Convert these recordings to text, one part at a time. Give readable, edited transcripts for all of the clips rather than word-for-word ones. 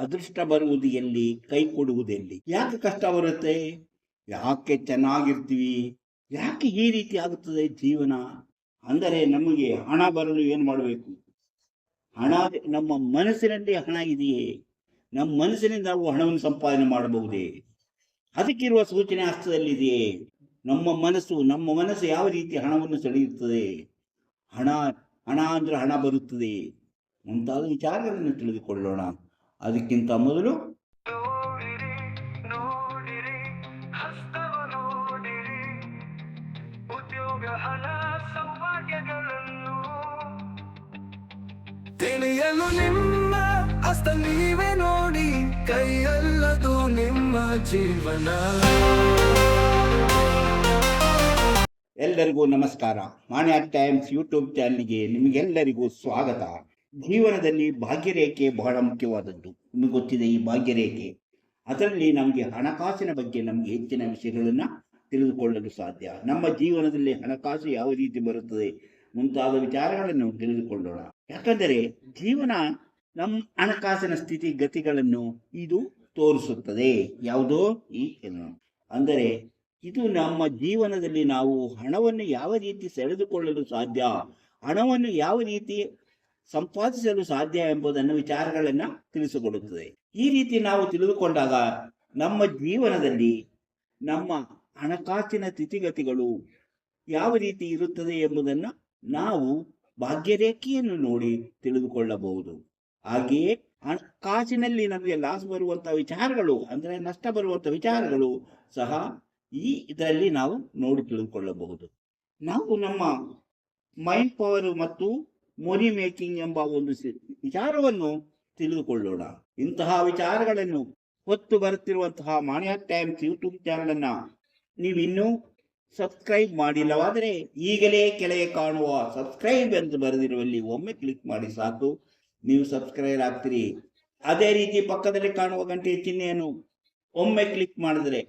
ಅದೃಷ್ಟ ಬರುವುದು ಎಲ್ಲಿ, ಕೈ ಕೊಡುವುದೆಲ್ಲಿ? ಯಾಕೆ ಕಷ್ಟ ಬರುತ್ತೆ? ಯಾಕೆ ಚೆನ್ನಾಗಿರ್ತೀವಿ? ಯಾಕೆ ಈ ರೀತಿ ಆಗುತ್ತದೆ ಜೀವನ? ಅಂದರೆ ನಮಗೆ ಹಣ ಬರಲು ಏನು ಮಾಡಬೇಕು? ಹಣ, ನಮ್ಮ ಮನಸ್ಸಿನಲ್ಲಿ ಹಣ ಇದೆಯೇ? ನಮ್ಮ ಮನಸ್ಸಿನಿಂದ ನಾವು ಹಣವನ್ನು ಸಂಪಾದನೆ ಮಾಡಬಹುದೇ? ಅದಕ್ಕಿರುವ ಸೂಚನೆ ಹಸ್ತದಲ್ಲಿದೆಯೇ? ನಮ್ಮ ಮನಸ್ಸು ಯಾವ ರೀತಿ ಹಣವನ್ನು ಸೆಳೆಯುತ್ತದೆ? ಹಣ ಹಣ ಅಂದ್ರೆ ಹಣ ಬರುತ್ತದೆ ಮುಂತಾದ ವಿಚಾರಗಳನ್ನು ತಿಳಿದುಕೊಳ್ಳೋಣ. ಅದಕ್ಕಿಂತ ಮೊದಲು ತಿಳಿಯಲು ನಿಮ್ಮ ಹಸ್ತ ನೀವೇ ನೋಡಿ, ಕೈಯಲ್ಲದು ನಿಮ್ಮ ಜೀವನ. ಎಲ್ಲರಿಗೂ ನಮಸ್ಕಾರ. ಮಾನ್ಯ ಟೈಮ್ಸ್ ಯೂಟ್ಯೂಬ್ ಚಾನಲ್ಗೆ ನಿಮಗೆಲ್ಲರಿಗೂ ಸ್ವಾಗತ. ಜೀವನದಲ್ಲಿ ಭಾಗ್ಯರೇಖೆ ಬಹಳ ಮುಖ್ಯವಾದದ್ದು. ನಿಮಗೆ ಗೊತ್ತಿದೆ ಈ ಭಾಗ್ಯರೇಖೆ. ಅದರಲ್ಲಿ ನಮಗೆ ಹಣಕಾಸಿನ ಬಗ್ಗೆ ನಮಗೆ ಹೆಚ್ಚಿನ ವಿಷಯಗಳನ್ನು ತಿಳಿದುಕೊಳ್ಳಲು ಸಾಧ್ಯ. ನಮ್ಮ ಜೀವನದಲ್ಲಿ ಹಣಕಾಸು ಯಾವ ರೀತಿ ಬರುತ್ತದೆ ಮುಂತಾದ ವಿಚಾರಗಳನ್ನು ತಿಳಿದುಕೊಳ್ಳೋಣ. ಯಾಕಂದರೆ ಜೀವನ ನಮ್ಮ ಹಣಕಾಸಿನ ಸ್ಥಿತಿ ಗತಿಗಳನ್ನು ಇದು ತೋರಿಸುತ್ತದೆ. ಯಾವುದೋ ಅಂದರೆ ಇದು ನಮ್ಮ ಜೀವನದಲ್ಲಿ ನಾವು ಹಣವನ್ನು ಯಾವ ರೀತಿ ಸೆಳೆದುಕೊಳ್ಳಲು ಸಾಧ್ಯ, ಹಣವನ್ನು ಯಾವ ರೀತಿ ಸಂಪಾದಿಸಲು ಸಾಧ್ಯ ಎಂಬುದನ್ನು ವಿಚಾರಗಳನ್ನು ತಿಳಿಸಿಕೊಡುತ್ತದೆ. ಈ ರೀತಿ ನಾವು ತಿಳಿದುಕೊಂಡಾಗ ನಮ್ಮ ಜೀವನದಲ್ಲಿ ನಮ್ಮ ಹಣಕಾಸಿನ ಸ್ಥಿತಿಗತಿಗಳು ಯಾವ ರೀತಿ ಇರುತ್ತದೆ ಎಂಬುದನ್ನು ನಾವು ಭಾಗ್ಯರೇಖೆಯನ್ನು ನೋಡಿ ತಿಳಿದುಕೊಳ್ಳಬಹುದು. ಹಾಗೆಯೇ ಹಣಕಾಸಿನಲ್ಲಿ ನಮಗೆ ಲಾಸ್ ಬರುವಂತಹ ವಿಚಾರಗಳು, ಅಂದರೆ ನಷ್ಟ ಬರುವಂತಹ ವಿಚಾರಗಳು ಸಹ ಇದರಲ್ಲಿ ನಾವು ನೋಡಿ ತಿಳಿದುಕೊಳ್ಳಬಹುದು. ನಾವು ನಮ್ಮ ಮೈಂಡ್ ಪವರ್ ಮತ್ತು ಮನಿ ಮೇಕಿಂಗ್ ಎಂಬ ಒಂದು ವಿಚಾರವನ್ನು ತಿಳಿದುಕೊಳ್ಳೋಣ. ಇಂತಹ ವಿಚಾರಗಳನ್ನು ಹೊತ್ತು ಬರುತ್ತಿರುವಂತಹ ಮಾನ್ಯ ಟೈಮ್ಸ್ ಯೂಟ್ಯೂಬ್ ಚಾನಲ್ ಅನ್ನ ನೀವಿನ್ನೂ ಸಬ್ಸ್ಕ್ರೈಬ್ ಮಾಡಿಲ್ಲವಾದರೆ ಈಗಲೇ ಕೆಳಗೆ ಕಾಣುವ ಸಬ್ಸ್ಕ್ರೈಬ್ ಎಂದು ಬರೆದಿರುವಲ್ಲಿ ಒಮ್ಮೆ ಕ್ಲಿಕ್ ಮಾಡಿ ಸಾಕು, ನೀವು ಸಬ್ಸ್ಕ್ರೈಬ್ ಆಗ್ತೀರಿ. ಅದೇ ರೀತಿ ಪಕ್ಕದಲ್ಲಿ ಕಾಣುವ ಗಂಟೆಯ ಚಿಹ್ನೆಯನ್ನು ಒಮ್ಮೆ ಕ್ಲಿಕ್ ಮಾಡಿದರೆ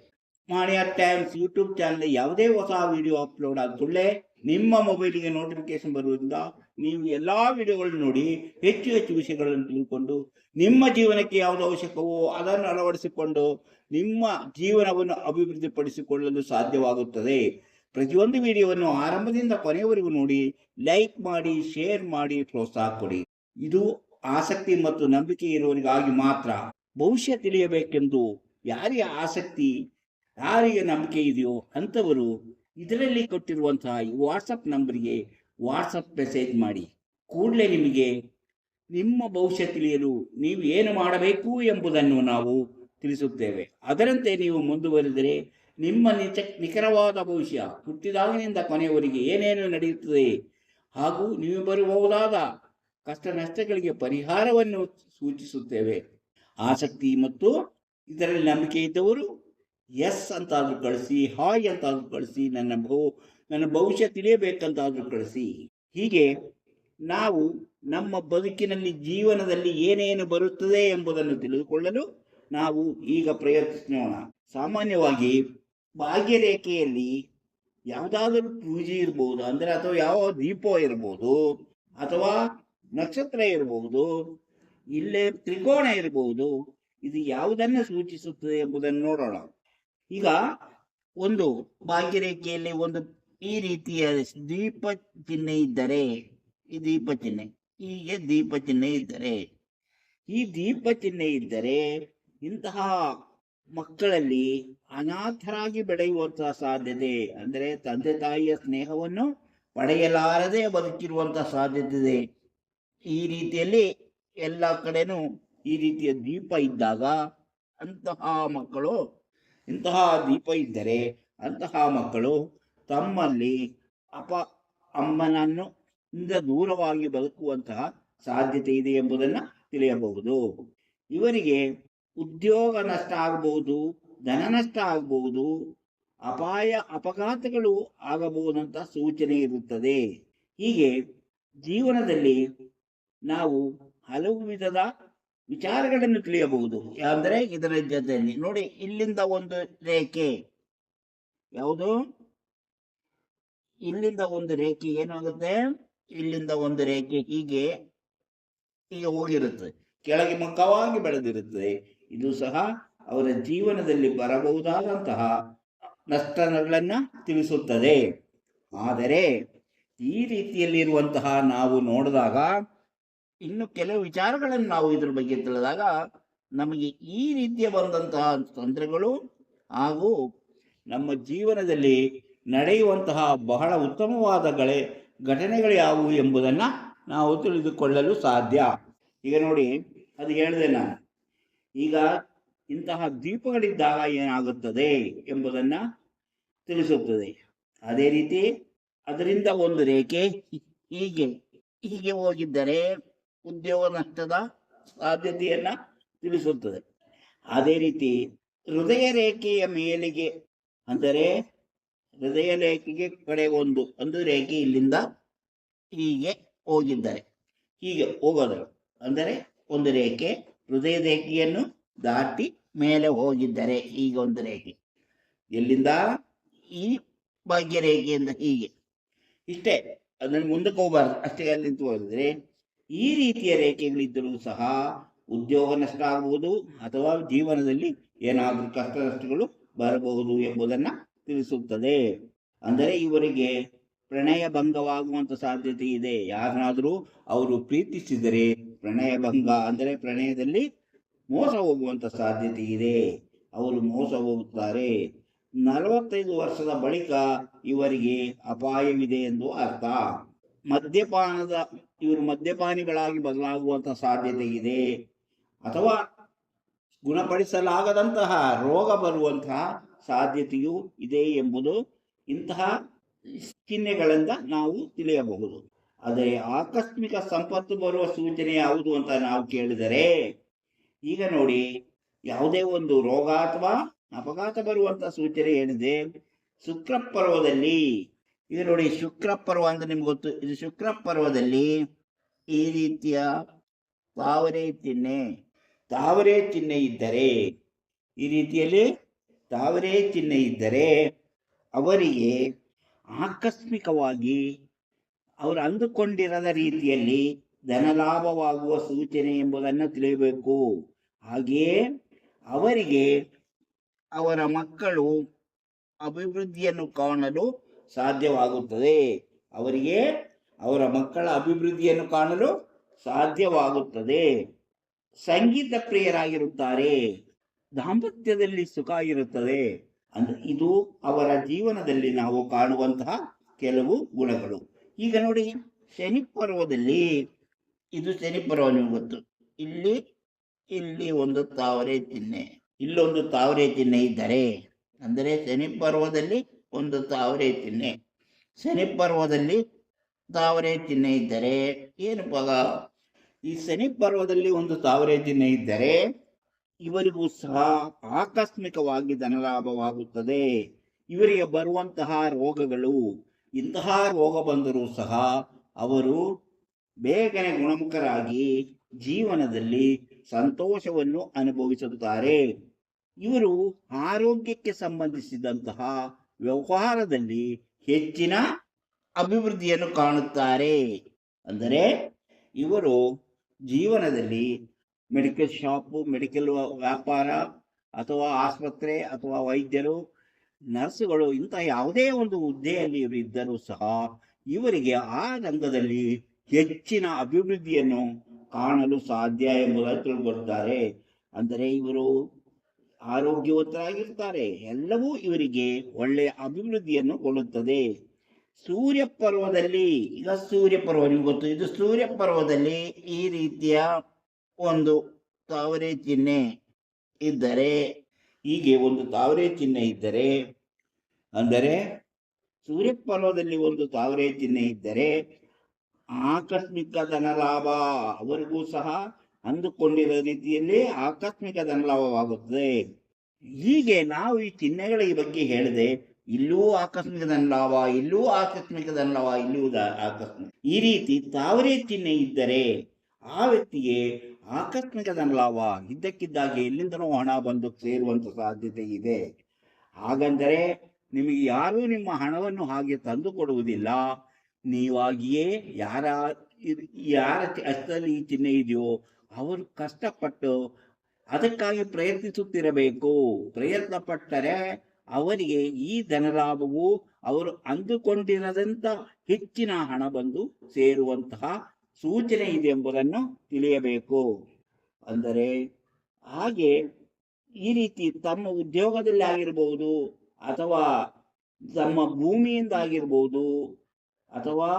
ಮಾನ್ಯ ಟೈಮ್ಸ್ ಯೂಟ್ಯೂಬ್ ಚಾನಲ್ ಯಾವುದೇ ಹೊಸ ವಿಡಿಯೋ ಅಪ್ಲೋಡ್ ಆದ ಕೂಡಲೇ ನಿಮ್ಮ ಮೊಬೈಲಿಗೆ ನೋಟಿಫಿಕೇಶನ್ ಬರುವುದರಿಂದ ನೀವು ಎಲ್ಲ ವಿಡಿಯೋಗಳನ್ನು ನೋಡಿ ಹೆಚ್ಚು ಹೆಚ್ಚು ವಿಷಯಗಳನ್ನು ತಿಳ್ಕೊಂಡು ನಿಮ್ಮ ಜೀವನಕ್ಕೆ ಯಾವುದು ಅವಶ್ಯಕವೋ ಅದನ್ನು ಅಳವಡಿಸಿಕೊಂಡು ನಿಮ್ಮ ಜೀವನವನ್ನು ಅಭಿವೃದ್ಧಿಪಡಿಸಿಕೊಳ್ಳಲು ಸಾಧ್ಯವಾಗುತ್ತದೆ. ಪ್ರತಿಯೊಂದು ವಿಡಿಯೋವನ್ನು ಆರಂಭದಿಂದ ಕೊನೆಯವರೆಗೂ ನೋಡಿ, ಲೈಕ್ ಮಾಡಿ, ಶೇರ್ ಮಾಡಿ, ಪ್ರೋತ್ಸಾಹ ಕೊಡಿ. ಇದು ಆಸಕ್ತಿ ಮತ್ತು ನಂಬಿಕೆ ಇರುವವರಿಗಾಗಿ ಮಾತ್ರ. ಭವಿಷ್ಯ ತಿಳಿಯಬೇಕೆಂದು ಯಾರಿಗೆ ಆಸಕ್ತಿ, ಯಾರಿಗೆ ನಂಬಿಕೆ ಇದೆಯೋ ಅಂಥವರು ಇದರಲ್ಲಿ ಕೊಟ್ಟಿರುವಂತಹ ಈ ವಾಟ್ಸಪ್ ನಂಬರ್ಗೆ ವಾಟ್ಸಪ್ ಮೆಸೇಜ್ ಮಾಡಿ. ಕೂಡಲೇ ನಿಮಗೆ ನಿಮ್ಮ ಭವಿಷ್ಯ ತಿಳಿಯಲು ನೀವು ಏನು ಮಾಡಬೇಕು ಎಂಬುದನ್ನು ನಾವು ತಿಳಿಸುತ್ತೇವೆ. ಅದರಂತೆ ನೀವು ಮುಂದುವರಿದರೆ ನಿಮ್ಮ ನಿಖರವಾದ ಭವಿಷ್ಯ, ಹುಟ್ಟಿದಾಗಿನಿಂದ ಕೊನೆಯವರೆಗೆ ಏನೇನು ನಡೆಯುತ್ತದೆ ಹಾಗೂ ನೀವು ಬರಬಹುದಾದ ಕಷ್ಟ ನಷ್ಟಗಳಿಗೆ ಪರಿಹಾರವನ್ನು ಸೂಚಿಸುತ್ತೇವೆ. ಆಸಕ್ತಿ ಮತ್ತು ಇದರಲ್ಲಿ ನಂಬಿಕೆ ಇದ್ದವರು ಎಸ್ ಅಂತಾದರೂ ಕಳಿಸಿ, ಹಾಯ್ ಅಂತಾದರೂ ಕಳಿಸಿ, ನನ್ನ ಭವಿಷ್ಯ ತಿಳಿಯಬೇಕಂತಾದರೂ ಕಳಿಸಿ. ಹೀಗೆ ನಾವು ನಮ್ಮ ಬದುಕಿನಲ್ಲಿ ಜೀವನದಲ್ಲಿ ಏನೇನು ಬರುತ್ತದೆ ಎಂಬುದನ್ನು ತಿಳಿದುಕೊಳ್ಳಲು ನಾವು ಈಗ ಪ್ರಯತ್ನಿಸೋಣ. ಸಾಮಾನ್ಯವಾಗಿ ಭಾಗ್ಯರೇಖೆಯಲ್ಲಿ ಯಾವುದಾದರೂ ಪೂಜೆ ಇರ್ಬೋದು, ಅಂದರೆ ಅಥವಾ ಯಾವ ದೀಪ ಇರ್ಬೋದು, ಅಥವಾ ನಕ್ಷತ್ರ ಇರಬಹುದು, ಇಲ್ಲೇ ತ್ರಿಕೋಣ ಇರಬಹುದು. ಇದು ಯಾವುದನ್ನು ಸೂಚಿಸುತ್ತದೆ ಎಂಬುದನ್ನು ನೋಡೋಣ. ಈಗ ಒಂದು ಭಾಗ್ಯರೇಖೆಯಲ್ಲಿ ಒಂದು ಈ ರೀತಿಯ ದೀಪ ಚಿಹ್ನೆ ಇದ್ದರೆ, ಈ ದೀಪ ಚಿಹ್ನೆ, ಹೀಗೆ ದೀಪ ಚಿಹ್ನೆ ಇದ್ದರೆ, ಈ ದೀಪ ಚಿಹ್ನೆ ಇದ್ದರೆ ಇಂತಹ ಮಕ್ಕಳಲ್ಲಿ ಅನಾಥರಾಗಿ ಬೆಳೆಯುವಂತಹ ಸಾಧ್ಯತೆ, ಅಂದರೆ ತಂದೆ ತಾಯಿಯ ಸ್ನೇಹವನ್ನು ಪಡೆಯಲಾರದೆ ಬದುಕಿರುವಂತಹ ಸಾಧ್ಯತೆ ಇದೆ. ಈ ರೀತಿಯಲ್ಲಿ ಎಲ್ಲ ಕಡೆನೂ ಈ ರೀತಿಯ ದೀಪ ಇದ್ದಾಗ ಇಂತಹ ದೀಪ ಇದ್ದರೆ ಅಂತಹ ಮಕ್ಕಳು ತಮ್ಮಲ್ಲಿ ಅಮ್ಮನನ್ನು ದೂರವಾಗಿ ಬದುಕುವಂತಹ ಸಾಧ್ಯತೆ ಇದೆ ಎಂಬುದನ್ನು ತಿಳಿಯಬಹುದು. ಇವರಿಗೆ ಉದ್ಯೋಗ ನಷ್ಟ ಆಗಬಹುದು, ಧನ ನಷ್ಟ ಆಗಬಹುದು, ಅಪಘಾತಗಳು ಆಗಬಹುದಂತ ಸೂಚನೆ ಇರುತ್ತದೆ. ಹೀಗೆ ಜೀವನದಲ್ಲಿ ನಾವು ಹಲವು ವಿಧದ ವಿಚಾರಗಳನ್ನು ತಿಳಿಯಬಹುದು. ಅಂದರೆ ಇದರ ಜೊತೆಯಲ್ಲಿ ನೋಡಿ, ಇಲ್ಲಿಂದ ಒಂದು ರೇಖೆ, ಯಾವುದು, ಇಲ್ಲಿಂದ ಒಂದು ರೇಖೆ ಏನಾಗುತ್ತೆ, ಇಲ್ಲಿಂದ ಒಂದು ರೇಖೆ ಹೀಗೆ ಹೋಗಿರುತ್ತೆ. ಕೆಳಗೆ ಮುಖವಾಗಿ ಬೆಳೆದಿರುತ್ತದೆ. ಇದು ಸಹ ಅವರ ಜೀವನದಲ್ಲಿ ಬರಬಹುದಾದಂತಹ ನಷ್ಟಗಳನ್ನು ತಿಳಿಸುತ್ತದೆ. ಆದರೆ ಈ ರೀತಿಯಲ್ಲಿರುವಂತಹ ನಾವು ನೋಡಿದಾಗ ಇನ್ನು ಕೆಲವು ವಿಚಾರಗಳನ್ನು ನಾವು ಇದ್ರ ಬಗ್ಗೆ ತಿಳಿದಾಗ ನಮಗೆ ಈ ರೀತಿಯ ಬಂದಂತಹ ತೊಂದರೆಗಳು ಹಾಗೂ ನಮ್ಮ ಜೀವನದಲ್ಲಿ ನಡೆಯುವಂತಹ ಬಹಳ ಉತ್ತಮವಾದ ಘಟನೆಗಳು ಯಾವುವು ಎಂಬುದನ್ನು ನಾವು ತಿಳಿದುಕೊಳ್ಳಲು ಸಾಧ್ಯ. ಈಗ ನೋಡಿ, ಅದು ಹೇಳಿದೆ ನಾನು. ಈಗ ಇಂತಹ ದ್ವೀಪಗಳಿದ್ದಾಗ ಏನಾಗುತ್ತದೆ ಎಂಬುದನ್ನು ತಿಳಿಸುತ್ತದೆ. ಅದೇ ರೀತಿ ಅದರಿಂದ ಒಂದು ರೇಖೆ ಹೀಗೆ ಹೀಗೆ ಹೋಗಿದ್ದರೆ ಉದ್ಯೋಗ ನಷ್ಟದ ಸಾಧ್ಯತೆಯನ್ನು ತಿಳಿಸುತ್ತದೆ. ಅದೇ ರೀತಿ ಹೃದಯ ರೇಖೆಯ ಮೇಲಿಗೆ, ಅಂದರೆ ಹೃದಯ ರೇಖೆಗೆ ಕಡೆ ಒಂದು ರೇಖೆ ಇಲ್ಲಿಂದ ಹೀಗೆ ಹೋಗಿದ್ದರೆ, ಹೀಗೆ ಹೋಗೋದು ಅಂದರೆ ಒಂದು ರೇಖೆ ಹೃದಯ ರೇಖೆಯನ್ನು ದಾಟಿ ಮೇಲೆ ಹೋಗಿದ್ದರೆ ಈಗ ಒಂದು ರೇಖೆ ಎಲ್ಲಿಂದ, ಈ ಭಾಗ್ಯರೇಖೆಯಿಂದ ಹೀಗೆ ಇಷ್ಟೇ, ಅದನ್ನು ಮುಂದಕ್ಕೆ ಹೋಗಬಾರ್ದು, ಅಷ್ಟೇ ಅಲ್ಲಿ ನಿಂತು ಹೋಗಿದ್ರೆ ಈ ರೀತಿಯ ರೇಖೆಗಳಿದ್ದರೂ ಸಹ ಉದ್ಯೋಗ ನಷ್ಟ ಆಗಬಹುದು ಅಥವಾ ಜೀವನದಲ್ಲಿ ಏನಾದರೂ ಕಷ್ಟ ನಷ್ಟಗಳು ಬರಬಹುದು ಎಂಬುದನ್ನು ತಿಳಿಸುತ್ತದೆ. ಅಂದರೆ ಇವರಿಗೆ ಪ್ರಣಯ ಭಂಗವಾಗುವಂಥ ಸಾಧ್ಯತೆ ಇದೆ. ಯಾರನ್ನಾದರೂ ಅವರು ಪ್ರೀತಿಸಿದರೆ ಪ್ರಣಯ ಭಂಗ ಅಂದರೆ ಪ್ರಣಯದಲ್ಲಿ ಮೋಸ ಹೋಗುವಂಥ ಸಾಧ್ಯತೆ ಇದೆ. ಅವರು ಮೋಸ ಹೋಗುತ್ತಾರೆ. 45 ವರ್ಷದ ಬಳಿಕ ಇವರಿಗೆ ಅಪಾಯವಿದೆ ಎಂದು ಅರ್ಥ. ಇವರು ಮದ್ಯಪಾನಿಗಳಾಗಿ ಬದಲಾಗುವಂತಹ ಸಾಧ್ಯತೆ ಇದೆ, ಅಥವಾ ಗುಣಪಡಿಸಲಾಗದಂತಹ ರೋಗ ಬರುವಂತಹ ಸಾಧ್ಯತೆಯೂ ಇದೆ ಎಂಬುದು ಇಂತಹ ಚಿಹ್ನೆಗಳಿಂದ ನಾವು ತಿಳಿಯಬಹುದು. ಆದರೆ ಆಕಸ್ಮಿಕ ಸಂಪತ್ತು ಬರುವ ಸೂಚನೆ ಯಾವುದು ಅಂತ ನಾವು ಕೇಳಿದರೆ, ಈಗ ನೋಡಿ, ಯಾವುದೇ ಒಂದು ರೋಗ ಅಥವಾ ಅಪಘಾತ ಬರುವಂತ ಸೂಚನೆ ಏನಿದೆ ಶುಕ್ರ ಪರ್ವದಲ್ಲಿ. ಈಗ ನೋಡಿ, ಶುಕ್ರ ಪರ್ವ ಅಂತ ನಿಮ್ಗೆ ಗೊತ್ತು. ಇದು ಶುಕ್ರ ಪರ್ವದಲ್ಲಿ ಈ ರೀತಿಯ ತಾವರೆ ಚಿಹ್ನೆ ಇದ್ದರೆ, ಈ ರೀತಿಯಲ್ಲಿ ತಾವರೆ ಚಿಹ್ನೆ ಇದ್ದರೆ ಅವರಿಗೆ ಆಕಸ್ಮಿಕವಾಗಿ ಅವರು ಅಂದುಕೊಂಡಿರದ ರೀತಿಯಲ್ಲಿ ಧನಲಾಭವಾಗುವ ಸೂಚನೆ ಎಂಬುದನ್ನು ತಿಳಿಯಬೇಕು. ಹಾಗೆಯೇ ಅವರಿಗೆ ಅವರ ಮಕ್ಕಳು ಅಭಿವೃದ್ಧಿಯನ್ನು ಕಾಣಲು ಸಾಧ್ಯವಾಗುತ್ತದೆ. ಅವರಿಗೆ ಅವರ ಮಕ್ಕಳ ಅಭಿವೃದ್ಧಿಯನ್ನು ಕಾಣಲು ಸಾಧ್ಯವಾಗುತ್ತದೆ. ಸಂಗೀತ ಪ್ರಿಯರಾಗಿರುತ್ತಾರೆ. ದಾಂಪತ್ಯದಲ್ಲಿ ಸುಖ ಇರುತ್ತದೆ. ಇದು ಅವರ ಜೀವನದಲ್ಲಿ ನಾವು ಕಾಣುವಂತಹ ಕೆಲವು ಗುಣಗಳು. ಈಗ ನೋಡಿ, ಶನಿ ಪರ್ವದಲ್ಲಿ, ಇದು ಶನಿ ಪರ್ವ ನಿಮ್ಗೆ ಗೊತ್ತು. ಇಲ್ಲಿ ಒಂದು ತಾವರೆ ಚಿಹ್ನೆ, ಇಲ್ಲೊಂದು ತಾವರೆ ಚಿಹ್ನೆ ಇದ್ದರೆ, ಅಂದರೆ ಶನಿ ಪರ್ವದಲ್ಲಿ ಒಂದು ತಾವರೆ ಚಿಹ್ನೆ, ಶನಿ ಪರ್ವದಲ್ಲಿ ತಾವರೆ ಚಿಹ್ನೆ ಇದ್ದರೆ ಏನಪ್ಪಾಗ, ಈ ಶನಿ ಪರ್ವದಲ್ಲಿ ಒಂದು ತಾವರೆ ಚಿಹ್ನೆ ಇದ್ದರೆ ಇವರಿಗೂ ಸಹ ಆಕಸ್ಮಿಕವಾಗಿ ಧನಲಾಭವಾಗುತ್ತದೆ. ಇವರಿಗೆ ಬರುವಂತಹ ರೋಗಗಳು, ಇಂತಹ ರೋಗ ಬಂದರೂ ಸಹ ಅವರು ಬೇಗನೆ ಗುಣಮುಖರಾಗಿ ಜೀವನದಲ್ಲಿ ಸಂತೋಷವನ್ನು ಅನುಭವಿಸುತ್ತಾರೆ. ಇವರು ಆರೋಗ್ಯಕ್ಕೆ ಸಂಬಂಧಿಸಿದಂತಹ ವ್ಯವಹಾರದಲ್ಲಿ ಹೆಚ್ಚಿನ ಅಭಿವೃದ್ಧಿಯನ್ನು ಕಾಣುತ್ತಾರೆ. ಅಂದರೆ ಇವರು ಜೀವನದಲ್ಲಿ ಮೆಡಿಕಲ್ ಶಾಪು, ಮೆಡಿಕಲ್ ವ್ಯಾಪಾರ ಅಥವಾ ಆಸ್ಪತ್ರೆ ಅಥವಾ ವೈದ್ಯರು, ನರ್ಸುಗಳು, ಇಂತಹ ಯಾವುದೇ ಒಂದು ಹುದ್ದೆಯಲ್ಲಿ ಇವರು ಇದ್ದರೂ ಸಹ ಇವರಿಗೆ ಆ ರಂಗದಲ್ಲಿ ಹೆಚ್ಚಿನ ಅಭಿವೃದ್ಧಿಯನ್ನು ಕಾಣಲು ಸಾಧ್ಯ ಎಂಬುದನ್ನು ತಿಳ್ಕೊಳ್ತಾರೆ. ಅಂದರೆ ಇವರು ಆರೋಗ್ಯವಂತರಾಗಿರ್ತಾರೆ. ಎಲ್ಲವೂ ಇವರಿಗೆ ಒಳ್ಳೆಯ ಅಭಿವೃದ್ಧಿಯನ್ನು ಕೊಡುತ್ತದೆ. ಸೂರ್ಯ ಪರ್ವದಲ್ಲಿ, ಈಗ ಸೂರ್ಯ ಪರ್ವ ನಿಮ್ಗೆ ಗೊತ್ತು. ಇದು ಸೂರ್ಯ ಪರ್ವದಲ್ಲಿ ಈ ರೀತಿಯ ಒಂದು ತಾವರೆ ಚಿಹ್ನೆ ಇದ್ದರೆ, ಹೀಗೆ ಒಂದು ತಾವರೆ ಚಿಹ್ನೆ ಇದ್ದರೆ, ಅಂದರೆ ಸೂರ್ಯ ಪರ್ವದಲ್ಲಿ ಒಂದು ತಾವರೆ ಚಿಹ್ನೆ ಇದ್ದರೆ ಆಕಸ್ಮಿಕ ಧನಲಾಭ, ಅವರಿಗೂ ಸಹ ಅಂದುಕೊಂಡಿರೋ ರೀತಿಯಲ್ಲಿ ಆಕಸ್ಮಿಕ ಧನಲಾಭವಾಗುತ್ತದೆ. ಹೀಗೆ ನಾವು ಈ ಚಿಹ್ನೆಗಳ ಬಗ್ಗೆ ಹೇಳಿದೆ. ಇಲ್ಲೂ ಆಕಸ್ಮಿಕ ಧನಲಾಭ, ಇಲ್ಲೂ ಆಕಸ್ಮಿಕ ಧನಲಾಭ, ಇಲ್ಲೂ ಆಕಸ್ಮಿಕ, ಈ ರೀತಿ ತಾವರೆ ಚಿಹ್ನೆ ಇದ್ದರೆ ಆ ವ್ಯಕ್ತಿಗೆ ಆಕಸ್ಮಿಕ ಧನಲಾಭ, ಇದ್ದಕ್ಕಿದ್ದಾಗೆ ಎಲ್ಲಿಂದನೂ ಹಣ ಬಂದು ಸೇರುವಂತ ಸಾಧ್ಯತೆ ಇದೆ. ಹಾಗಂದರೆ ನಿಮಗೆ ಯಾರೂ ನಿಮ್ಮ ಹಣವನ್ನು ಹಾಗೆ ತಂದು ಕೊಡುವುದಿಲ್ಲ. ನೀವಾಗಿಯೇ ಯಾರ ಹಸ್ತದಲ್ಲಿ ಈ ಚಿಹ್ನೆ ಇದೆಯೋ ಅವರು ಕಷ್ಟಪಟ್ಟು ಅದಕ್ಕಾಗಿ ಪ್ರಯತ್ನಿಸುತ್ತಿರಬೇಕು. ಪ್ರಯತ್ನ ಪಟ್ಟರೆ ಅವರಿಗೆ ಈ ಧನಲಾಭವು ಅವರು ಅಂದುಕೊಂಡಿರದಂತ ಹೆಚ್ಚಿನ ಹಣ ಬಂದು ಸೇರುವಂತಹ ಸೂಚನೆ ಇದೆ ಎಂಬುದನ್ನು ತಿಳಿಯಬೇಕು. ಅಂದರೆ ಹಾಗೆ ಈ ರೀತಿ ತಮ್ಮ ಉದ್ಯೋಗದಲ್ಲಿ ಆಗಿರಬಹುದು, ಅಥವಾ ತಮ್ಮ ಭೂಮಿಯಿಂದ ಆಗಿರ್ಬೋದು, ಅಥವಾ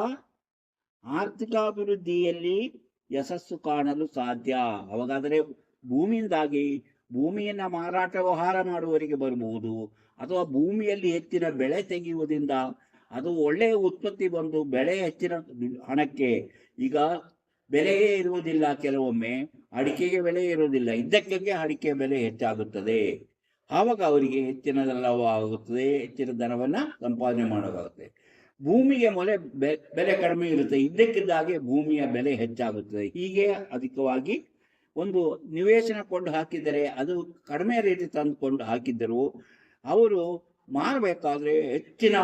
ಆರ್ಥಿಕಾಭಿವೃದ್ಧಿಯಲ್ಲಿ ಯಶಸ್ಸು ಕಾಣಲು ಸಾಧ್ಯ. ಅವಾಗಾದರೆ ಭೂಮಿಯಿಂದಾಗಿ ಭೂಮಿಯನ್ನ ಮಾರಾಟ ವ್ಯವಹಾರ ಮಾಡುವವರಿಗೆ ಬರಬಹುದು, ಅಥವಾ ಭೂಮಿಯಲ್ಲಿ ಹೆಚ್ಚಿನ ಬೆಳೆ ತೆಗೆಯುವುದರಿಂದ ಅದು ಒಳ್ಳೆಯ ಉತ್ಪತ್ತಿ ಬಂದು ಬೆಳೆ ಹೆಚ್ಚಿನ ಹಣಕ್ಕೆ, ಈಗ ಬೆಲೆಯೇ ಇರುವುದಿಲ್ಲ, ಕೆಲವೊಮ್ಮೆ ಅಡಿಕೆಗೆ ಬೆಲೆ ಇರುವುದಿಲ್ಲ, ಇದ್ದಕ್ಕೆ ಅಡಿಕೆ ಬೆಲೆ ಹೆಚ್ಚಾಗುತ್ತದೆ. ಆವಾಗ ಅವರಿಗೆ ಹೆಚ್ಚಿನ ಲಾಭ ಆಗುತ್ತದೆ, ಹೆಚ್ಚಿನ ಧನವನ್ನ ಸಂಪಾದನೆ ಮಾಡೋಕ್ಕಾಗುತ್ತೆ. ಭೂಮಿಗೆ ಬೆಲೆ ಕಡಿಮೆ ಇರುತ್ತೆ, ಇದ್ದಕ್ಕಿದ್ದಾಗೆ ಭೂಮಿಯ ಬೆಲೆ ಹೆಚ್ಚಾಗುತ್ತದೆ. ಹೀಗೆ ಅಧಿಕವಾಗಿ ಒಂದು ನಿವೇಶನ ಕೊಂಡು ಹಾಕಿದರೆ ಅದು ಕಡಿಮೆ ರೇಟ್ ತಂದುಕೊಂಡು ಹಾಕಿದ್ದರು ಅವರು ಮಾರಬೇಕಾದ್ರೆ ಹೆಚ್ಚಿನ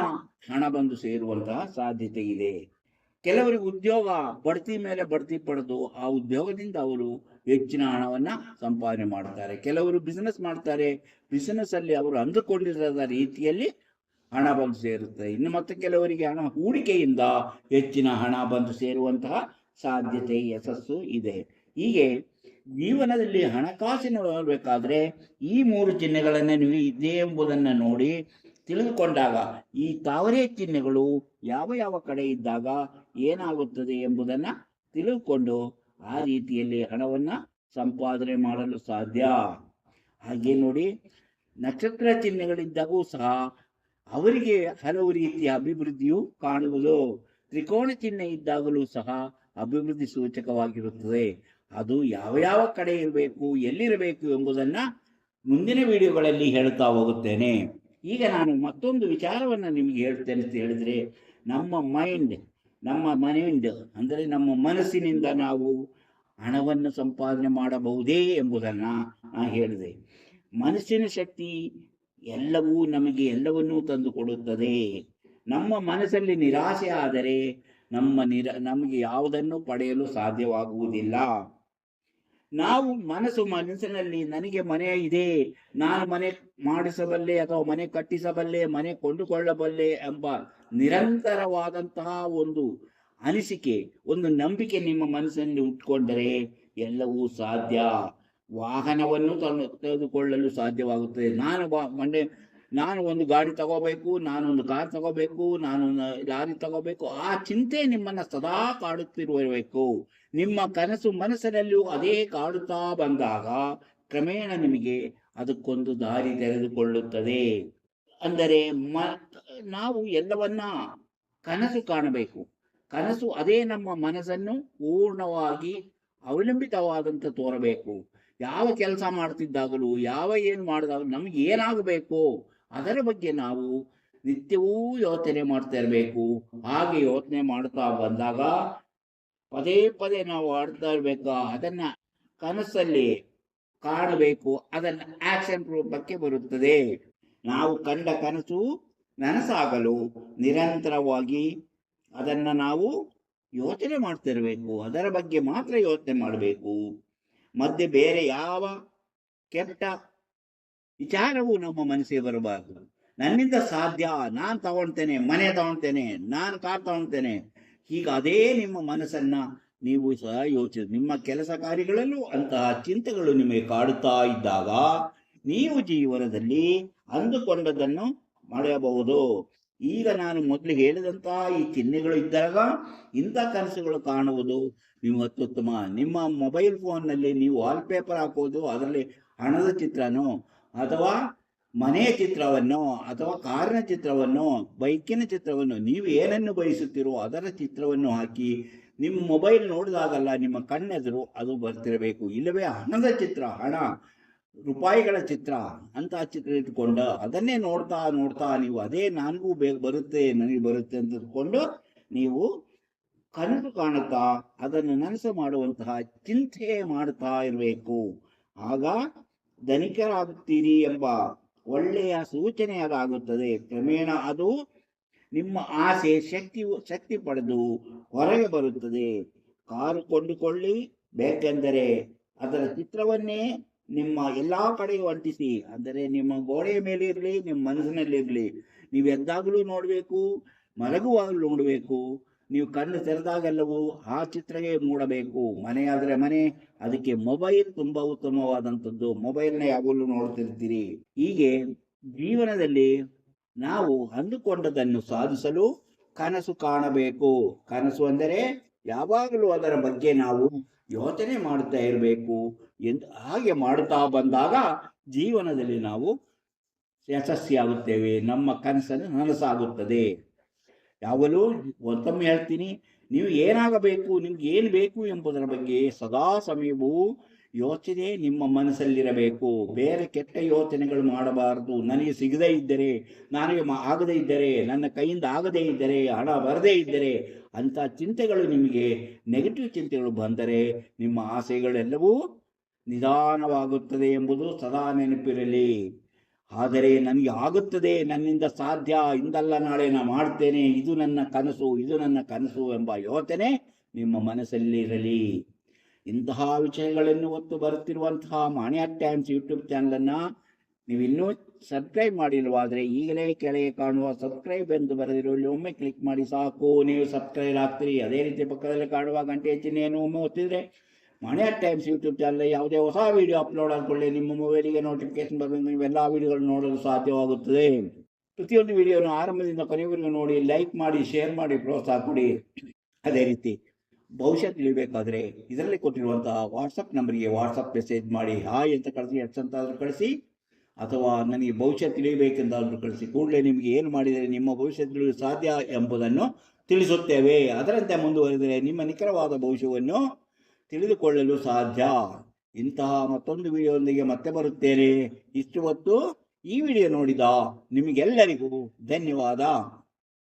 ಹಣ ಬಂದು ಸೇರುವಂತಹ ಸಾಧ್ಯತೆ ಇದೆ. ಕೆಲವರಿಗೆ ಉದ್ಯೋಗ ಬಡ್ತಿ ಮೇಲೆ ಬಡ್ತಿ ಪಡೆದು ಆ ಉದ್ಯೋಗದಿಂದ ಅವರು ಹೆಚ್ಚಿನ ಹಣವನ್ನ ಸಂಪಾದನೆ ಮಾಡ್ತಾರೆ. ಕೆಲವರು ಬಿಸಿನೆಸ್ ಮಾಡ್ತಾರೆ, ಬಿಸಿನೆಸ್ ಅಲ್ಲಿ ಅವರು ಅಂದುಕೊಂಡಿರದ ರೀತಿಯಲ್ಲಿ ಹಣ ಬಂದು ಸೇರುತ್ತೆ. ಇನ್ನು ಮತ್ತೆ ಕೆಲವರಿಗೆ ಹಣ ಹೂಡಿಕೆಯಿಂದ ಹೆಚ್ಚಿನ ಹಣ ಬಂದು ಸೇರುವಂತಹ ಸಾಧ್ಯತೆ, ಯಶಸ್ಸು ಇದೆ. ಹೀಗೆ ಜೀವನದಲ್ಲಿ ಹಣಕಾಸಿನ ನೋಡಬೇಕಾದ್ರೆ ಈ 3 ಚಿಹ್ನೆಗಳನ್ನು ನೀವು ಇದೆ ಎಂಬುದನ್ನು ನೋಡಿ ತಿಳಿದುಕೊಂಡಾಗ ಈ ತಾವರೆ ಚಿಹ್ನೆಗಳು ಯಾವ ಯಾವ ಕಡೆ ಇದ್ದಾಗ ಏನಾಗುತ್ತದೆ ಎಂಬುದನ್ನು ತಿಳಿದುಕೊಂಡು ಆ ರೀತಿಯಲ್ಲಿ ಹಣವನ್ನ ಸಂಪಾದನೆ ಮಾಡಲು ಸಾಧ್ಯ. ಹಾಗೆ ನೋಡಿ, ನಕ್ಷತ್ರ ಚಿಹ್ನೆಗಳಿದ್ದಾಗೂ ಸಹ ಅವರಿಗೆ ಹಲವು ರೀತಿಯ ಅಭಿವೃದ್ಧಿಯು ಕಾಣುವುದು. ತ್ರಿಕೋಣ ಚಿಹ್ನೆ ಇದ್ದಾಗಲೂ ಸಹ ಅಭಿವೃದ್ಧಿ ಸೂಚಕವಾಗಿರುತ್ತದೆ. ಅದು ಯಾವ ಯಾವ ಕಡೆ ಇರಬೇಕು, ಎಲ್ಲಿರಬೇಕು ಎಂಬುದನ್ನ ಮುಂದಿನ ವಿಡಿಯೋಗಳಲ್ಲಿ ಹೇಳ್ತಾ ಹೋಗುತ್ತೇನೆ. ಈಗ ನಾನು ಮತ್ತೊಂದು ವಿಚಾರವನ್ನು ನಿಮಗೆ ಹೇಳ್ತೇನೆ ಅಂತ ಹೇಳಿದ್ರೆ, ನಮ್ಮ ಮೈಂಡ್ ಅಂದರೆ ನಮ್ಮ ಮನಸ್ಸಿನಿಂದ ನಾವು ಹಣವನ್ನು ಸಂಪಾದನೆ ಮಾಡಬಹುದೇ ಎಂಬುದನ್ನು ನಾನು ಹೇಳಿದೆ. ಮನಸ್ಸಿನ ಶಕ್ತಿ ಎಲ್ಲವೂ ನಮಗೆ ಎಲ್ಲವನ್ನೂ ತಂದು ಕೊಡುತ್ತದೆ. ನಮ್ಮ ಮನಸ್ಸಲ್ಲಿ ನಿರಾಸೆ ಆದರೆ ನಮಗೆ ಯಾವುದನ್ನು ಪಡೆಯಲು ಸಾಧ್ಯವಾಗುವುದಿಲ್ಲ. ನಾವು ಮನಸ್ಸಿನಲ್ಲಿ ನನಗೆ ಮನೆ ಇದೆ, ನಾನು ಮನೆ ಮಾಡಿಸಬಲ್ಲೆ ಅಥವಾ ಮನೆ ಕಟ್ಟಿಸಬಲ್ಲೆ, ಮನೆ ಕೊಂಡುಕೊಳ್ಳಬಲ್ಲೆ ಎಂಬ ನಿರಂತರವಾದಂತಹ ಒಂದು ಅನಿಸಿಕೆ, ಒಂದು ನಂಬಿಕೆ ನಿಮ್ಮ ಮನಸ್ಸಿನಲ್ಲಿ ಉಟ್ಕೊಂಡರೆ ಎಲ್ಲವೂ ಸಾಧ್ಯ. ವಾಹನವನ್ನು ತೆಗೆದುಕೊಳ್ಳಲು ಸಾಧ್ಯವಾಗುತ್ತದೆ. ನಾನು ಒಂದು ಗಾಡಿ ತಗೋಬೇಕು, ನಾನೊಂದು ಕಾರ್ ತಗೋಬೇಕು, ನಾನೊಂದು ಲಾರಿ ತಗೋಬೇಕು, ಆ ಚಿಂತೆ ನಿಮ್ಮನ್ನ ಸದಾ ಕಾಡುತ್ತಿರಬೇಕು. ನಿಮ್ಮ ಮನಸ್ಸಿನಲ್ಲಿಯೂ ಅದೇ ಕಾಡುತ್ತಾ ಬಂದಾಗ ಕ್ರಮೇಣ ನಿಮಗೆ ಅದಕ್ಕೊಂದು ದಾರಿ ತೆಗೆದುಕೊಳ್ಳುತ್ತದೆ. ಅಂದರೆ ನಾವು ಎಲ್ಲವನ್ನ ಕನಸು ಕಾಣಬೇಕು. ಕನಸು ಅದೇ ನಮ್ಮ ಮನಸ್ಸನ್ನು ಪೂರ್ಣವಾಗಿ ಅವಲಂಬಿತವಾದಂತೆ ತೋರಬೇಕು. ಯಾವ ಕೆಲಸ ಮಾಡ್ತಿದ್ದಾಗಲೂ, ಏನು ಮಾಡಿದಾಗಲೂ ನಮಗೆ ಏನಾಗಬೇಕು ಅದರ ಬಗ್ಗೆ ನಾವು ನಿತ್ಯವೂ ಯೋಚನೆ ಮಾಡ್ತಾ ಇರಬೇಕು. ಹಾಗೆ ಯೋಚನೆ ಮಾಡ್ತಾ ಬಂದಾಗ ಪದೇ ಪದೇ ನಾವು ಆಡ್ತಾ ಇರ್ಬೇಕು. ಅದನ್ನ ಕನಸಲ್ಲಿ ಕಾಣಬೇಕು, ಅದನ್ನ ಆಕ್ಷನ್ ರೂಪಕ್ಕೆ ಬರುತ್ತದೆ. ನಾವು ಕಂಡ ಕನಸು ನನಸಾಗಲು ನಿರಂತರವಾಗಿ ಅದನ್ನ ನಾವು ಯೋಚನೆ ಮಾಡ್ತಾ ಇರಬೇಕು. ಅದರ ಬಗ್ಗೆ ಮಾತ್ರ ಯೋಚನೆ ಮಾಡಬೇಕು. ಮಧ್ಯೆ ಬೇರೆ ಯಾವ ಕೆಟ್ಟ ವಿಚಾರವೂ ನಮ್ಮ ಮನಸ್ಸಿಗೆ ಬರಬಾರದು. ನನ್ನಿಂದ ಸಾಧ್ಯ, ನಾನು ತಗೊಳ್ತೇನೆ, ಮನೆ ತಗೊಳ್ತೇನೆ, ನಾನು ಕಾರ್ ತಗೊಳ್ತೇನೆ, ಈಗ ಅದೇ ನಿಮ್ಮ ಮನಸ್ಸನ್ನ ನೀವು ಸಹ ಯೋಚಿಸಿ. ನಿಮ್ಮ ಕೆಲಸ ಕಾರ್ಯಗಳಲ್ಲೂ ಅಂತಹ ಚಿಂತೆಗಳು ನಿಮಗೆ ಕಾಡುತ್ತಾ ಇದ್ದಾಗ ನೀವು ಜೀವನದಲ್ಲಿ ಅಂದುಕೊಂಡದನ್ನು ಮಾಡಬಹುದು. ಈಗ ನಾನು ಮೊದಲು ಹೇಳಿದಂತಹ ಈ ಚಿಹ್ನೆಗಳು ಇದ್ದಾಗ ಇಂಥ ಕನಸುಗಳು ಕಾಣುವುದು ನೀವು ಅತ್ಯುತ್ತಮ. ನಿಮ್ಮ ಮೊಬೈಲ್ ಫೋನ್ನಲ್ಲಿ ನೀವು ವಾಲ್ಪೇಪರ್ ಹಾಕೋದು, ಅದರಲ್ಲಿ ಹಣದ ಚಿತ್ರನೋ ಅಥವಾ ಮನೆಯ ಚಿತ್ರವನ್ನು ಅಥವಾ ಕಾರಿನ ಚಿತ್ರವನ್ನು, ಬೈಕಿನ ಚಿತ್ರವನ್ನು, ನೀವು ಏನನ್ನು ಬಯಸುತ್ತೀರೋ ಅದರ ಚಿತ್ರವನ್ನು ಹಾಕಿ ನಿಮ್ಮ ಮೊಬೈಲ್ ನೋಡಿದಾಗಲ್ಲ ನಿಮ್ಮ ಕಣ್ಣೆದುರು ಅದು ಬರ್ತಿರಬೇಕು. ಇಲ್ಲವೇ ಹಣದ ಚಿತ್ರ, ಹಣ ರೂಪಾಯಿಗಳ ಚಿತ್ರ, ಅಂತಹ ಚಿತ್ರ ಇಟ್ಕೊಂಡು ಅದನ್ನೇ ನೋಡ್ತಾ ನೋಡ್ತಾ ನೀವು ಅದೇ ನನಗೂ ಬರುತ್ತೆ ನನಗೆ ಬರುತ್ತೆ ಅಂತ ಇಟ್ಕೊಂಡು ನೀವು ಕನಸು ಕಾಣುತ್ತಾ ಅದನ್ನು ನನಸು ಮಾಡುವಂತಹ ಚಿಂತೆ ಮಾಡ್ತಾ ಇರಬೇಕು. ಆಗ ಧನಿಕರಾಗುತ್ತೀರಿ ಎಂಬ ಒಳ್ಳೆಯ ಸೂಚನೆ ಅದಾಗುತ್ತದೆ. ಕ್ರಮೇಣ ಅದು ನಿಮ್ಮ ಆಸೆ ಶಕ್ತಿ ಪಡೆದು ಹೊರಗೆ ಬರುತ್ತದೆ. ಕಾರು ಕೊಂಡುಕೊಳ್ಳಿ, ಬೇಕೆಂದರೆ ಅದರ ಚಿತ್ರವನ್ನೇ ನಿಮ್ಮ ಎಲ್ಲ ಕಡೆಗೂ ಅಂಟಿಸಿ, ಅಂದರೆ ನಿಮ್ಮ ಗೋಡೆಯ ಮೇಲೆ ಇರಲಿ, ನಿಮ್ಮ ಮನಸ್ಸಿನಲ್ಲಿರಲಿ. ನೀವು ಎದ್ದಾಗಲೂ ನೋಡಬೇಕು, ಮಲಗುವಾಗಲೂ ನೋಡಬೇಕು, ನೀವು ಕಣ್ಣು ತೆರೆದಾಗೆಲ್ಲವೂ ಆ ಚಿತ್ರವೇ ಮೂಡಬೇಕು. ಮನೆಯಾದರೆ ಮನೆ, ಅದಕ್ಕೆ ಮೊಬೈಲ್ ತುಂಬ ಉತ್ತಮವಾದಂಥದ್ದು. ಮೊಬೈಲ್ನ ಯಾವಾಗಲೂ ನೋಡ್ತಿರ್ತೀರಿ. ಹೀಗೆ ಜೀವನದಲ್ಲಿ ನಾವು ಅಂದುಕೊಂಡದನ್ನು ಸಾಧಿಸಲು ಕನಸು ಕಾಣಬೇಕು. ಕನಸು ಅಂದರೆ ಯಾವಾಗಲೂ ಅದರ ಬಗ್ಗೆ ನಾವು ಯೋಚನೆ ಮಾಡುತ್ತಾ ಇರಬೇಕು ಎಂದು. ಹಾಗೆ ಮಾಡುತ್ತಾ ಬಂದಾಗ ಜೀವನದಲ್ಲಿ ನಾವು ಯಶಸ್ವಿಯಾಗುತ್ತೇವೆ, ನಮ್ಮ ಕನಸನ್ನು ನನಸಾಗುತ್ತದೆ. ಯಾವಾಗಲೂ ಮತ್ತೊಮ್ಮೆ ಹೇಳ್ತೀನಿ, ನೀವು ಏನಾಗಬೇಕು, ನಿಮ್ಗೆ ಏನು ಬೇಕು ಎಂಬುದರ ಬಗ್ಗೆ ಸದಾ ಸಮಯವೂ ಯೋಚನೆ ನಿಮ್ಮ ಮನಸ್ಸಲ್ಲಿರಬೇಕು. ಬೇರೆ ಕೆಟ್ಟ ಯೋಚನೆಗಳು ಮಾಡಬಾರದು. ನನಗೆ ಸಿಗದೇ ಇದ್ದರೆ, ನನಗೆ ಆಗದೇ ಇದ್ದರೆ, ನನ್ನ ಕೈಯಿಂದ ಆಗದೇ ಇದ್ದರೆ, ಹಣ ಬರದೇ ಇದ್ದರೆ, ಅಂಥ ಚಿಂತೆಗಳು ನಿಮಗೆ ನೆಗೆಟಿವ್ ಚಿಂತೆಗಳು ಬಂದರೆ ನಿಮ್ಮ ಆಸೆಗಳೆಲ್ಲವೂ ನಿಧಾನವಾಗುತ್ತದೆ ಎಂಬುದು ಸದಾ ನೆನಪಿರಲಿ. ಆದರೆ ನನಗೆ ಆಗುತ್ತದೆ, ನನ್ನಿಂದ ಸಾಧ್ಯ, ಇಂದಲ್ಲ ನಾಳೆ ನಾನು ಮಾಡ್ತೇನೆ, ಇದು ನನ್ನ ಕನಸು, ಇದು ನನ್ನ ಕನಸು ಎಂಬ ಯೋಚನೆ ನಿಮ್ಮ ಮನಸ್ಸಲ್ಲಿರಲಿ. ಇಂತಹ ವಿಷಯಗಳನ್ನು ಹೊತ್ತು ಬರುತ್ತಿರುವಂತಹ ಮಾಣಿಯಾ ಟೈಮ್ಸ್ ಯೂಟ್ಯೂಬ್ ಚಾನಲನ್ನು ನೀವಿನ್ನೂ ಸಬ್ಸ್ಕ್ರೈಬ್ ಮಾಡಿಲ್ವಾದರೆ ಈಗಲೇ ಕೆಳಗೆ ಕಾಣುವ ಸಬ್ಸ್ಕ್ರೈಬ್ ಎಂದು ಬರೆದಿರುವಲ್ಲಿ ಒಮ್ಮೆ ಕ್ಲಿಕ್ ಮಾಡಿ ಸಾಕು, ನೀವು ಸಬ್ಸ್ಕ್ರೈಬ್ ಆಗ್ತೀರಿ. ಅದೇ ರೀತಿ ಪಕ್ಕದಲ್ಲಿ ಕಾಣುವ ಗಂಟೆ ಚಿಹ್ನೆಯನ್ನು ಒಮ್ಮೆ ಒತ್ತಿದರೆ ಮಾಣಿಯಾ ಟೈಮ್ಸ್ ಯೂಟ್ಯೂಬ್ ಚಾನಲ್ ಯಾವುದೇ ಹೊಸ ವಿಡಿಯೋ ಅಪ್ಲೋಡ್ ಆದ್ಕೊಳ್ಳಿ ನಿಮ್ಮ ಮೊಬೈಲಿಗೆ ನೋಟಿಫಿಕೇಶನ್ ಬರೋದು, ನೀವೆಲ್ಲ ವಿಡಿಯೋಗಳನ್ನು ನೋಡಲು ಸಾಧ್ಯವಾಗುತ್ತದೆ. ಪ್ರತಿಯೊಂದು ವಿಡಿಯೋನ ಆರಂಭದಿಂದ ಕೊನೆಯವರೆಗೂ ನೋಡಿ, ಲೈಕ್ ಮಾಡಿ, ಶೇರ್ ಮಾಡಿ, ಪ್ರೋತ್ಸಾಹ ಕೊಡಿ. ಅದೇ ರೀತಿ ಭವಿಷ್ಯ ತಿಳಿಬೇಕಾದ್ರೆ ಇದರಲ್ಲಿ ಕೊಟ್ಟಿರುವಂತಹ ವಾಟ್ಸಪ್ ನಂಬರ್ಗೆ ವಾಟ್ಸಪ್ ಮೆಸೇಜ್ ಮಾಡಿ, ಹಾಯ್ ಅಂತ ಕಳಿಸಿ, ಎಸ್ ಅಂತಾದರೂ ಕಳಿಸಿ, ಅಥವಾ ನನಗೆ ಭವಿಷ್ಯ ತಿಳಿಯಬೇಕೆಂದಾದರೂ ಕಳಿಸಿ. ಕೂಡಲೇ ನಿಮಗೆ ಏನು ಮಾಡಿದರೆ ನಿಮ್ಮ ಭವಿಷ್ಯ ತಿಳಿಯಲು ಸಾಧ್ಯ ಎಂಬುದನ್ನು ತಿಳಿಸುತ್ತೇವೆ. ಅದರಂತೆ ಮುಂದುವರೆದರೆ ನಿಮ್ಮ ನಿಖರವಾದ ಭವಿಷ್ಯವನ್ನು ತಿಳಿದುಕೊಳ್ಳಲು ಸಾಧ್ಯ. ಇಂತಹ ಮತ್ತೊಂದು ವಿಡಿಯೋದೊಂದಿಗೆ ಮತ್ತೆ ಬರುತ್ತೇನೆ. ಇಷ್ಟು ಹೊತ್ತು ಈ ವಿಡಿಯೋ ನೋಡಿದ ನಿಮಗೆಲ್ಲರಿಗೂ ಧನ್ಯವಾದ.